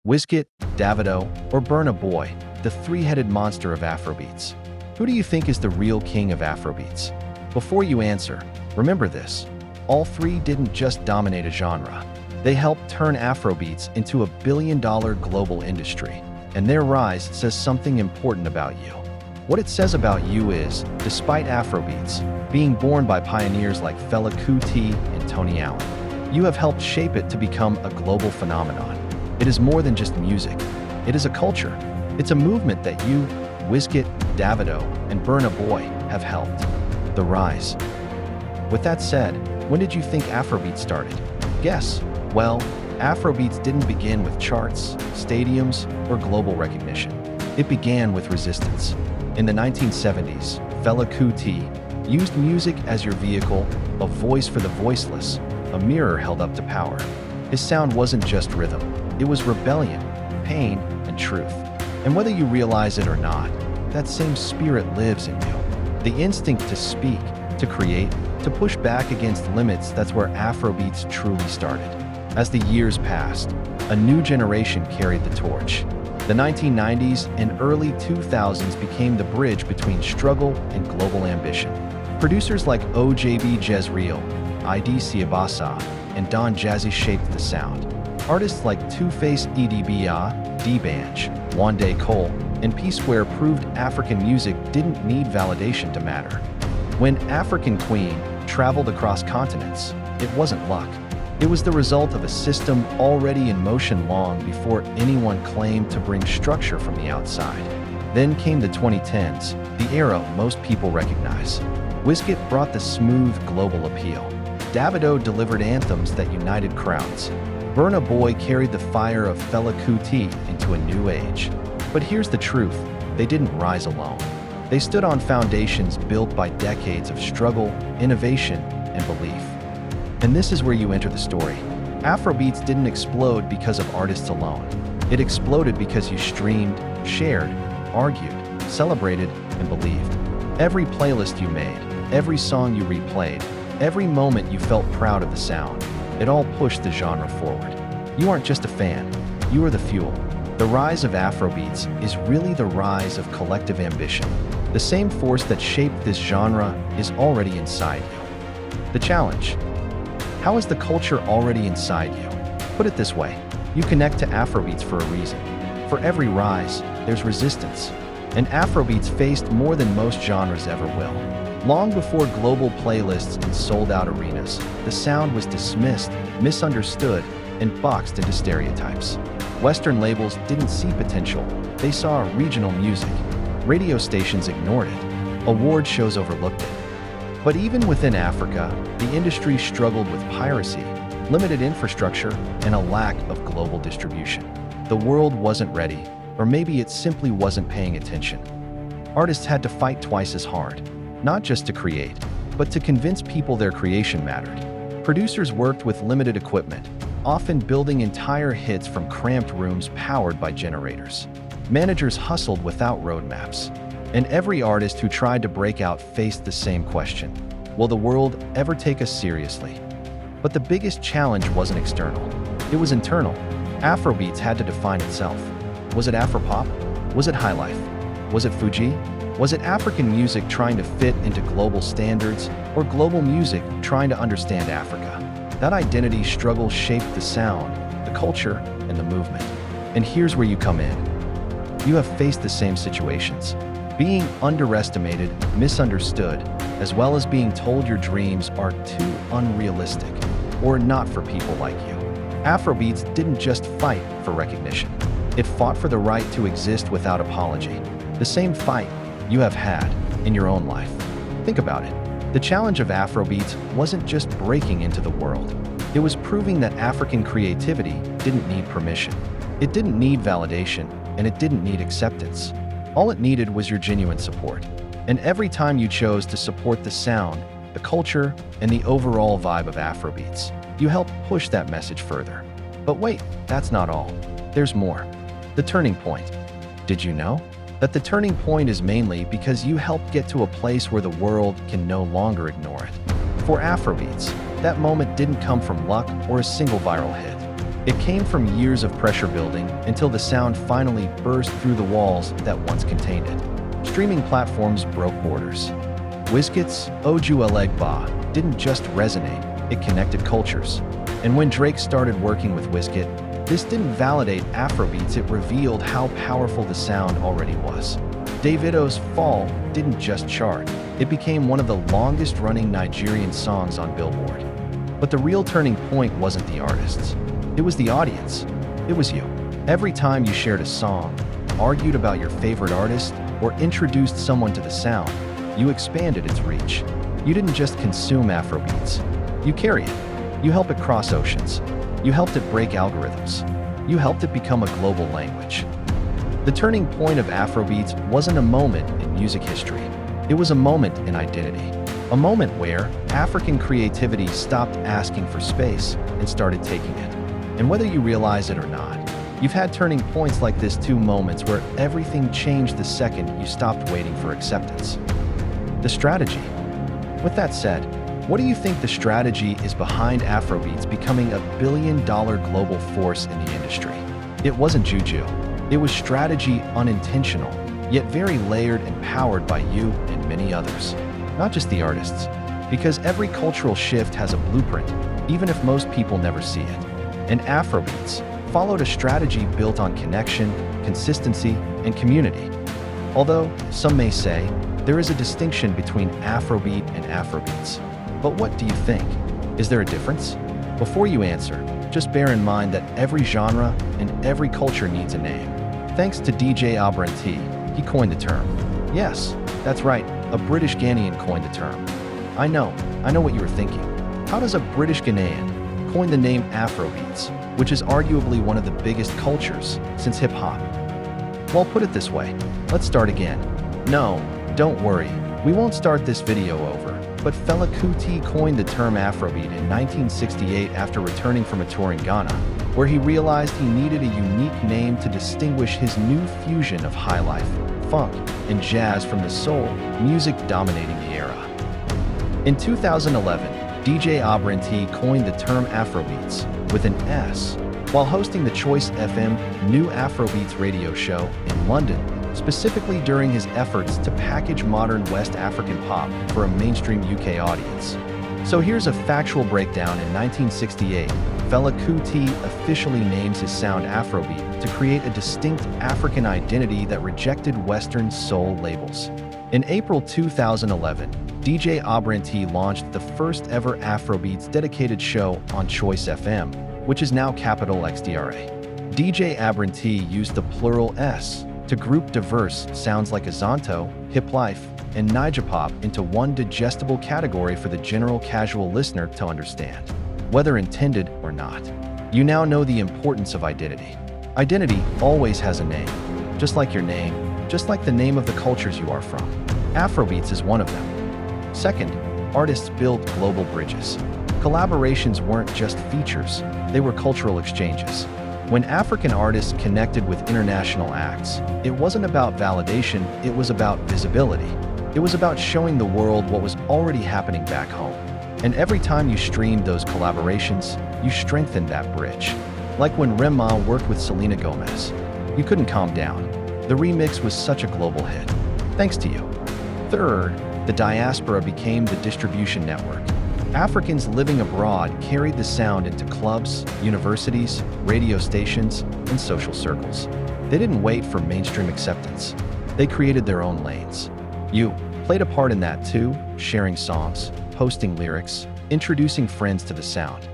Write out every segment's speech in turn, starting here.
Wizkid, Davido, or Burna Boy, the three-headed monster of Afrobeats? Who do you think is the real king of Afrobeats? Before you answer, remember this. All three didn't just dominate a genre. They helped turn Afrobeats into a billion-dollar global industry. And their rise says something important about you. What it says about you is, despite Afrobeats being born by pioneers like Fela Kuti and Tony Allen, you have helped shape it to become a global phenomenon. It is more than just music. It is a culture. It's a movement that you, Wizkid, Davido, and Burna Boy have helped. The rise. With that said, when did you think Afrobeats started? Guess. Well, Afrobeats didn't begin with charts, stadiums, or global recognition. It began with resistance. In the 1970s, Fela Kuti used music as your vehicle, a voice for the voiceless, a mirror held up to power. His sound wasn't just rhythm. It was rebellion, pain, and truth. And whether you realize it or not, that same spirit lives in you. The instinct to speak, to create, to push back against limits, that's where Afrobeats truly started. As the years passed, a new generation carried the torch. The 1990s and early 2000s became the bridge between struggle and global ambition. Producers like OJB Jezreel, ID Siabasa, and Don Jazzy shaped the sound. Artists like Two-Face EDBA, D-Banj, Wande Cole, and P-Square proved African music didn't need validation to matter. When African Queen traveled across continents, it wasn't luck. It was the result of a system already in motion long before anyone claimed to bring structure from the outside. Then came the 2010s, the era most people recognize. Wizkid brought the smooth global appeal. Davido delivered anthems that united crowds. Burna Boy carried the fire of Fela Kuti into a new age. But here's the truth, they didn't rise alone. They stood on foundations built by decades of struggle, innovation, and belief. And this is where you enter the story. Afrobeats didn't explode because of artists alone. It exploded because you streamed, shared, argued, celebrated, and believed. Every playlist you made, every song you replayed, every moment you felt proud of the sound, it all pushed the genre forward. You aren't just a fan, you are the fuel. The rise of Afrobeats is really the rise of collective ambition. The same force that shaped this genre is already inside you. The challenge. How is the culture already inside you? Put it this way, you connect to Afrobeats for a reason. For every rise, there's resistance. And Afrobeats faced more than most genres ever will. Long before global playlists and sold-out arenas, the sound was dismissed, misunderstood, and boxed into stereotypes. Western labels didn't see potential, they saw regional music. Radio stations ignored it. Award shows overlooked it. But even within Africa, the industry struggled with piracy, limited infrastructure, and a lack of global distribution. The world wasn't ready, or maybe it simply wasn't paying attention. Artists had to fight twice as hard, not just to create, but to convince people their creation mattered. Producers worked with limited equipment, often building entire hits from cramped rooms powered by generators. Managers hustled without roadmaps. And every artist who tried to break out faced the same question. Will the world ever take us seriously? But the biggest challenge wasn't external. It was internal. Afrobeats had to define itself. Was it Afropop? Was it Highlife? Was it Fuji? Was it African music trying to fit into global standards, or global music trying to understand Africa? That identity struggle shaped the sound, the culture, and the movement. And here's where you come in. You have faced the same situations. Being underestimated, misunderstood, as well as being told your dreams are too unrealistic, or not for people like you. Afrobeats didn't just fight for recognition. It fought for the right to exist without apology. The same fight you have had in your own life. Think about it. The challenge of Afrobeats wasn't just breaking into the world. It was proving that African creativity didn't need permission. It didn't need validation, and it didn't need acceptance. All it needed was your genuine support. And every time you chose to support the sound, the culture, and the overall vibe of Afrobeats, you helped push that message further. But wait, that's not all. There's more. The turning point. Did you know that the turning point is mainly because you helped get to a place where the world can no longer ignore it? For Afrobeats, that moment didn't come from luck or a single viral hit. It came from years of pressure building until the sound finally burst through the walls that once contained it. Streaming platforms broke borders. Wizkid's Oju Elegba didn't just resonate, it connected cultures. And when Drake started working with Wizkid, this didn't validate Afrobeats, it revealed how powerful the sound already was. Davido's Fall didn't just chart, it became one of the longest-running Nigerian songs on Billboard. But the real turning point wasn't the artists. It was the audience. It was you. Every time you shared a song, argued about your favorite artist, or introduced someone to the sound, you expanded its reach. You didn't just consume Afrobeats. You carry it. You help it cross oceans. You helped it break algorithms. You helped it become a global language. The turning point of Afrobeats wasn't a moment in music history. It was a moment in identity. A moment where African creativity stopped asking for space and started taking it. And whether you realize it or not, you've had turning points like this, two moments where everything changed the second you stopped waiting for acceptance. The strategy. With that said, what do you think the strategy is behind Afrobeats becoming a billion-dollar global force in the industry? It wasn't juju. It was strategy, unintentional, yet very layered and powered by you and many others. Not just the artists. Because every cultural shift has a blueprint, even if most people never see it. And Afrobeats followed a strategy built on connection, consistency, and community. Although, some may say, there is a distinction between Afrobeat and Afrobeats. But what do you think? Is there a difference? Before you answer, just bear in mind that every genre and every culture needs a name. Thanks to DJ Abranti, he coined the term. Yes, that's right, a British Ghanaian coined the term. I know what you were thinking. How does a British Ghanaian coin the name Afrobeats, which is arguably one of the biggest cultures since hip-hop? Well, put it this way, let's start again. No, don't worry, we won't start this video over, but Fela Kuti coined the term Afrobeat in 1968 after returning from a tour in Ghana, where he realized he needed a unique name to distinguish his new fusion of highlife, funk, and jazz from the soul music dominating the era. In 2011, DJ Abranti coined the term Afrobeats, with an S, while hosting the Choice FM New Afrobeats radio show in London, specifically during his efforts to package modern West African pop for a mainstream UK audience. So here's a factual breakdown. In 1968, Fela Kuti officially names his sound Afrobeat to create a distinct African identity that rejected Western soul labels. In April 2011, DJ Abranti launched the first ever Afrobeats dedicated show on Choice FM, which is now capital XDRA. DJ Abranti used the plural S to group diverse sounds like Azonto, Hip Life, and Nijapop into one digestible category for the general casual listener to understand, whether intended or not. You now know the importance of identity. Identity always has a name, just like your name, just like the name of the cultures you are from. Afrobeats is one of them. Second, artists built global bridges. Collaborations weren't just features, they were cultural exchanges. When African artists connected with international acts, it wasn't about validation, it was about visibility. It was about showing the world what was already happening back home. And every time you streamed those collaborations, you strengthened that bridge. Like when Rema worked with Selena Gomez. You couldn't calm down. The remix was such a global hit. Thanks to you. Third, the diaspora became the distribution network. Africans living abroad carried the sound into clubs, universities, radio stations, and social circles. They didn't wait for mainstream acceptance. They created their own lanes. You played a part in that too, sharing songs, posting lyrics, introducing friends to the sound.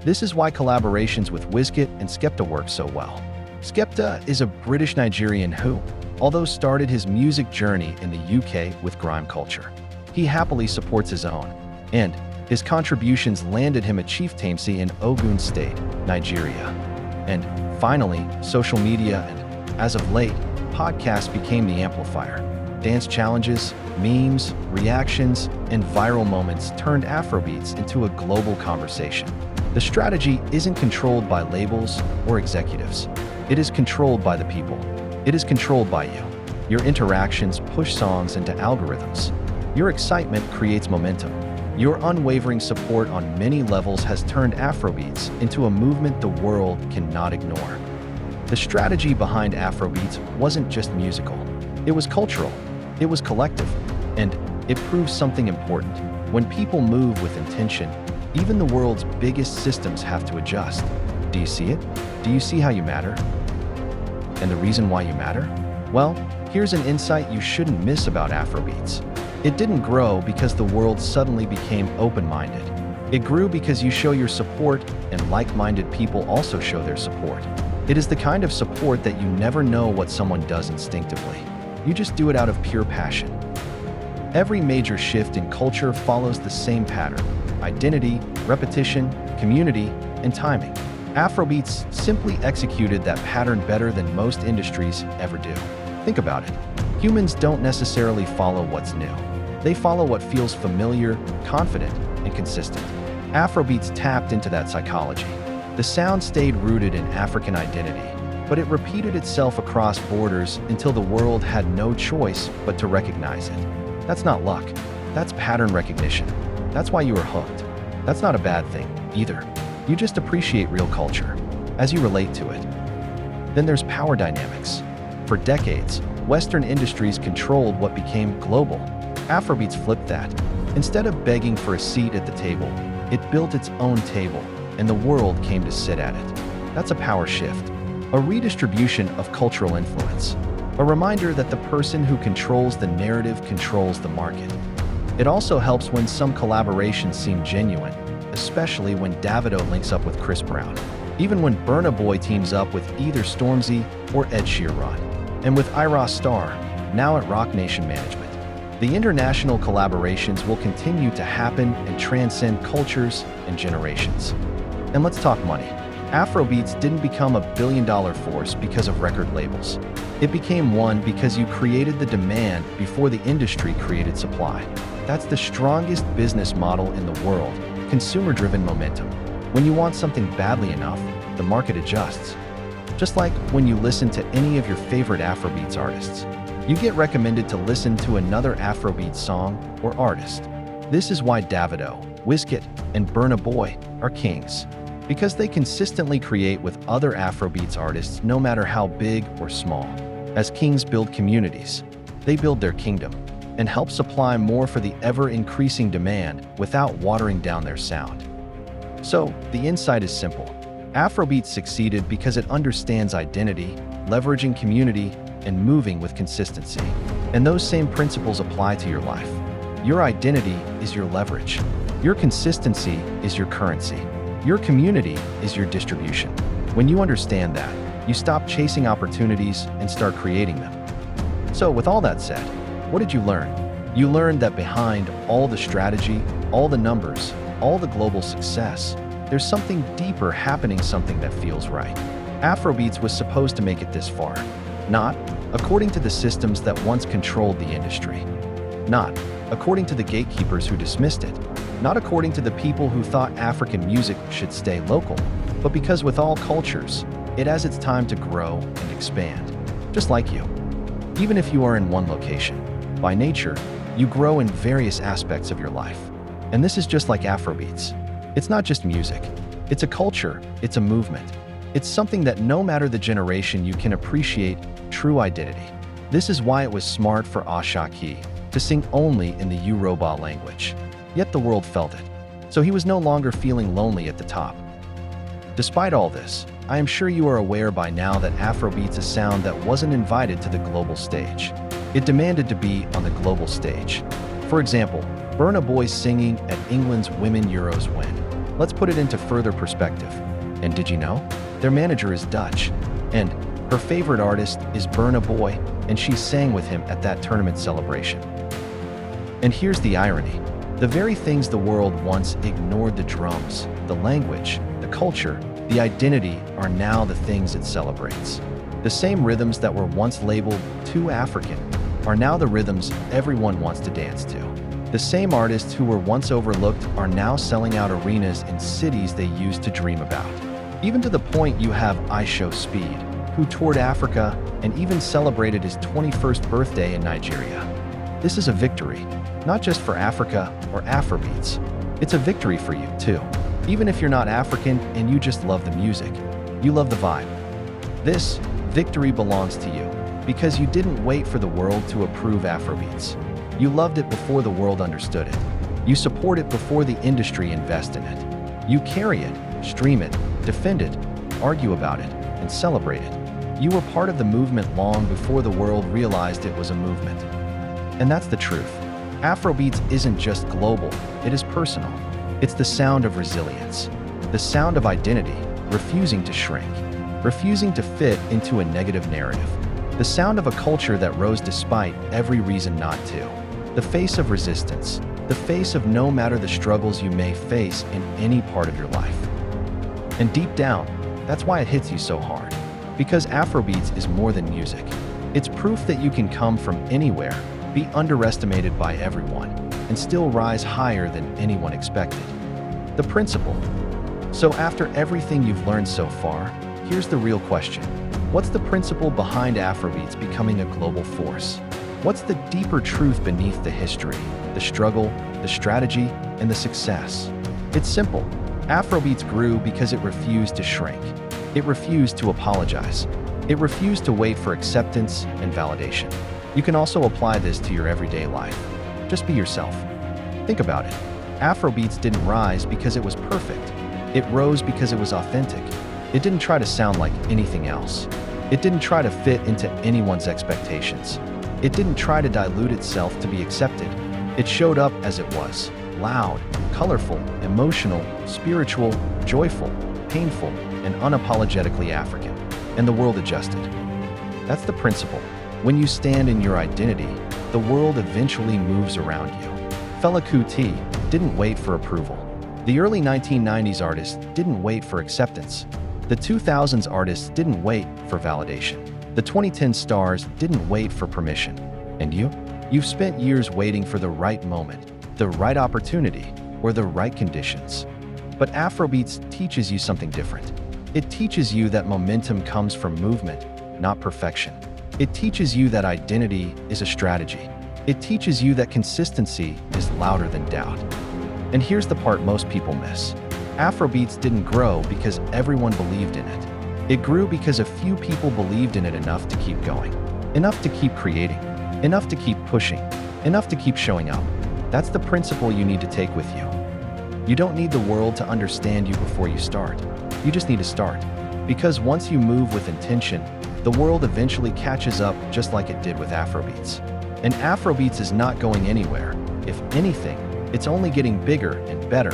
This is why collaborations with Wizkid and Skepta work so well. Skepta is a British Nigerian who, although started his music journey in the UK with grime culture, he happily supports his own, and his contributions landed him a chieftaincy in Ogun State, Nigeria. And finally, social media and, as of late, podcasts became the amplifier. Dance challenges, memes, reactions, and viral moments turned Afrobeats into a global conversation. The strategy isn't controlled by labels or executives. It is controlled by the people. It is controlled by you. Your interactions push songs into algorithms. Your excitement creates momentum. Your unwavering support on many levels has turned Afrobeats into a movement the world cannot ignore. The strategy behind Afrobeats wasn't just musical. It was cultural, it was collective, and it proves something important. When people move with intention, even the world's biggest systems have to adjust. Do you see it? Do you see how you matter? And the reason why you matter? Well, here's an insight you shouldn't miss about Afrobeats. It didn't grow because the world suddenly became open-minded. It grew because you show your support and like-minded people also show their support. It is the kind of support that you never know what someone does instinctively. You just do it out of pure passion. Every major shift in culture follows the same pattern: identity, repetition, community, and timing. Afrobeats simply executed that pattern better than most industries ever do. Think about it. Humans don't necessarily follow what's new. They follow what feels familiar, confident, and consistent. Afrobeats tapped into that psychology. The sound stayed rooted in African identity, but it repeated itself across borders until the world had no choice but to recognize it. That's not luck. That's pattern recognition. That's why you are hooked. That's not a bad thing, either. You just appreciate real culture as you relate to it. Then there's power dynamics. For decades, Western industries controlled what became global. Afrobeats flipped that. Instead of begging for a seat at the table, it built its own table, and the world came to sit at it. That's a power shift, a redistribution of cultural influence, a reminder that the person who controls the narrative controls the market. It also helps when some collaborations seem genuine, especially when Davido links up with Chris Brown, even when Burna Boy teams up with either Stormzy or Ed Sheeran, and with Ira Star, now at Roc Nation Management. The international collaborations will continue to happen and transcend cultures and generations. And let's talk money. Afrobeats didn't become a billion-dollar force because of record labels. It became one because you created the demand before the industry created supply. That's the strongest business model in the world, consumer-driven momentum. When you want something badly enough, the market adjusts. Just like when you listen to any of your favorite Afrobeats artists, you get recommended to listen to another Afrobeat song or artist. This is why Davido, Wizkid, and Burna Boy are kings, because they consistently create with other Afrobeats artists no matter how big or small. As kings build communities, they build their kingdom and help supply more for the ever-increasing demand without watering down their sound. So, the insight is simple. Afrobeats succeeded because it understands identity, leveraging community, and moving with consistency. And those same principles apply to your life. Your identity is your leverage. Your consistency is your currency. Your community is your distribution. When you understand that, you stop chasing opportunities and start creating them. So with all that said, what did you learn? You learned that behind all the strategy, all the numbers, all the global success, there's something deeper happening, something that feels right. Afrobeats was supposed to make it this far. Not according to the systems that once controlled the industry. Not according to the gatekeepers who dismissed it. Not according to the people who thought African music should stay local, but because with all cultures, it has its time to grow and expand. Just like you. Even if you are in one location, by nature, you grow in various aspects of your life. And this is just like Afrobeats. It's not just music. It's a culture. It's a movement. It's something that no matter the generation you can appreciate true identity. This is why it was smart for Ashaki to sing only in the Yoruba language. Yet the world felt it. So he was no longer feeling lonely at the top. Despite all this, I am sure you are aware by now that Afrobeats is a sound that wasn't invited to the global stage. It demanded to be on the global stage. For example, Burna Boy singing at England's Women Euros win. Let's put it into further perspective. And did you know? Their manager is Dutch, and her favorite artist is Burna Boy, and she sang with him at that tournament celebration. And here's the irony. The very things the world once ignored, the drums, the language, the culture, the identity, are now the things it celebrates. The same rhythms that were once labeled too African are now the rhythms everyone wants to dance to. The same artists who were once overlooked are now selling out arenas in cities they used to dream about. Even to the point you have I Show Speed, who toured Africa and even celebrated his 21st birthday in Nigeria. This is a victory, not just for Africa or Afrobeats. It's a victory for you, too. Even if you're not African and you just love the music, you love the vibe. This victory belongs to you because you didn't wait for the world to approve Afrobeats. You loved it before the world understood it. You support it before the industry invests in it. You carry it, stream it, defend it, argue about it, and celebrate it. You were part of the movement long before the world realized it was a movement. And that's the truth. Afrobeats isn't just global, it is personal. It's the sound of resilience, the sound of identity, refusing to shrink, refusing to fit into a negative narrative, the sound of a culture that rose despite every reason not to, the face of resistance, the face of no matter the struggles you may face in any part of your life. And deep down, that's why it hits you so hard. Because Afrobeats is more than music. It's proof that you can come from anywhere, be underestimated by everyone, and still rise higher than anyone expected. The principle. So after everything you've learned so far, here's the real question. What's the principle behind Afrobeats becoming a global force? What's the deeper truth beneath the history, the struggle, the strategy, and the success? It's simple. Afrobeats grew because it refused to shrink. It refused to apologize. It refused to wait for acceptance and validation. You can also apply this to your everyday life. Just be yourself. Think about it. Afrobeats didn't rise because it was perfect. It rose because it was authentic. It didn't try to sound like anything else. It didn't try to fit into anyone's expectations. It didn't try to dilute itself to be accepted. It showed up as it was, loud, colorful, emotional, spiritual, joyful, painful, and unapologetically African. And the world adjusted. That's the principle. When you stand in your identity, the world eventually moves around you. Fela Kuti didn't wait for approval. The early 1990s artists didn't wait for acceptance. The 2000s artists didn't wait for validation. The 2010 stars didn't wait for permission. And you? You've spent years waiting for the right moment, the right opportunity, or the right conditions. But Afrobeats teaches you something different. It teaches you that momentum comes from movement, not perfection. It teaches you that identity is a strategy. It teaches you that consistency is louder than doubt. And here's the part most people miss. Afrobeats didn't grow because everyone believed in it. It grew because a few people believed in it enough to keep going, enough to keep creating, enough to keep pushing, enough to keep showing up. That's the principle you need to take with you. You don't need the world to understand you before you start. You just need to start. Because once you move with intention, the world eventually catches up just like it did with Afrobeats. And Afrobeats is not going anywhere. If anything, it's only getting bigger and better.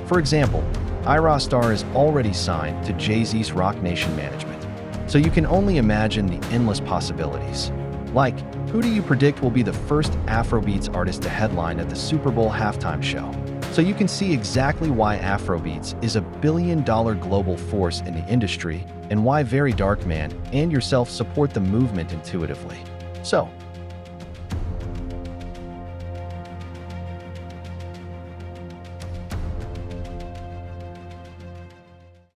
For example, Ira Star is already signed to Jay-Z's Roc Nation management. So you can only imagine the endless possibilities. Like, who do you predict will be the first Afrobeats artist to headline at the Super Bowl halftime show? So you can see exactly why Afrobeats is a billion-dollar global force in the industry and why Very Dark Man and yourself support the movement intuitively. So,